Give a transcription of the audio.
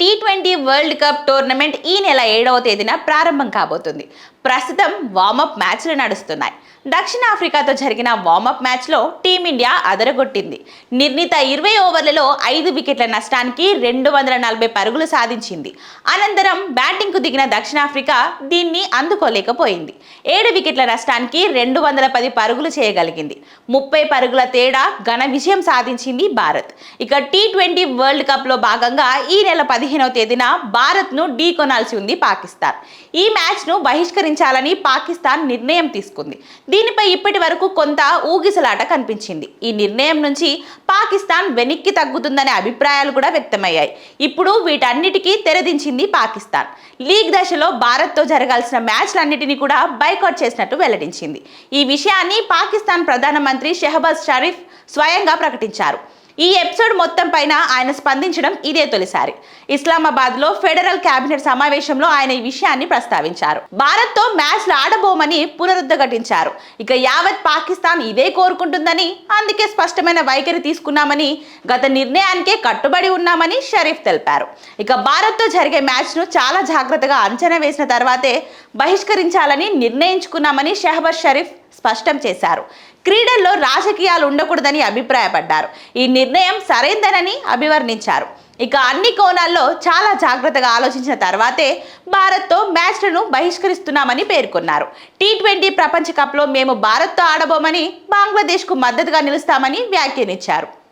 T20 world cup tournament ఈ నెల 7వ తేదీన ప్రారంభం కాబోతుంది. ప్రస్తుతం వార్మప్ మ్యాచ్లు నడుస్తున్నాయి. దక్షిణాఫ్రికాతో జరిగిన వార్మప్ మ్యాచ్లో టీమిండియా అదరగొట్టింది. నిర్ణీత 20 ఓవర్లలో 5 వికెట్ల నష్టానికి 240 పరుగులు సాధించింది. అనంతరం బ్యాటింగ్కు దిగిన దక్షిణాఫ్రికా దీన్ని అందుకోలేకపోయింది. 7 వికెట్ల నష్టానికి 210 పరుగులు చేయగలిగింది. 30 పరుగుల తేడా ఘన విజయం సాధించింది భారత్. ఇక టీ20 వరల్డ్ కప్లో భాగంగా ఈ నెల 15వ తేదీన భారత్ను ఢీకొనాల్సి ఉంది పాకిస్తాన్. ఈ మ్యాచ్ను బహిష్కరించాలని పాకిస్తాన్ నిర్ణయం తీసుకుంది. దీనిపై ఇప్పటి వరకు కొంత ఊగిసలాట కనిపించింది. ఈ నిర్ణయం నుంచి పాకిస్తాన్ వెనక్కి తగ్గుతుందనే అభిప్రాయాలు కూడా వ్యక్తమయ్యాయి. ఇప్పుడు వీటన్నిటికీ తెరదించింది పాకిస్తాన్. లీగ్ దశలో భారత్తో జరగాల్సిన మ్యాచ్లన్నిటినీ కూడా బైకాట్ చేసినట్టు వెల్లడించింది. ఈ విషయాన్ని పాకిస్తాన్ ప్రధానమంత్రి షెహబాజ్ షరీఫ్ స్వయంగా ప్రకటించారు. ఈ ఎపిసోడ్ మొత్తం పైన ఆయన స్పందించడం ఇదే తొలిసారి. ఇస్లామాబాద్లో ఫెడరల్ కేబినెట్ సమావేశంలో ఆయన ఈ విషయాన్ని ప్రస్తావించారు. భారత్తో మ్యాచ్లు ఆడబోమని పునరుద్ఘాటించారు. ఇక యావత్ పాకిస్తాన్ ఇదే కోరుకుంటుందని, అందుకే స్పష్టమైన వైఖరి తీసుకున్నామని, గత నిర్ణయానికే కట్టుబడి ఉన్నామని షరీఫ్ తెలిపారు. ఇక భారత్తో జరిగే మ్యాచ్ను చాలా జాగ్రత్తగా అంచనా వేసిన తర్వాతే బహిష్కరించాలని నిర్ణయించుకున్నామని షెహబాజ్ షరీఫ్ స్పష్టం చేశారు. క్రీడల్లో రాజకీయాలు ఉండకూడదని అభిప్రాయపడ్డారు. ఈ నిర్ణయం సరైందనని అభివర్ణించారు. ఇక అన్ని కోణాల్లో చాలా జాగ్రత్తగా ఆలోచించిన తర్వాతే భారత్తో మ్యాచ్లను బహిష్కరిస్తున్నామని పేర్కొన్నారు. టీ20 ప్రపంచ కప్లో మేము భారత్తో ఆడబోమని, బంగ్లాదేశ్కు మద్దతుగా నిలుస్తామని వ్యాఖ్యానించారు.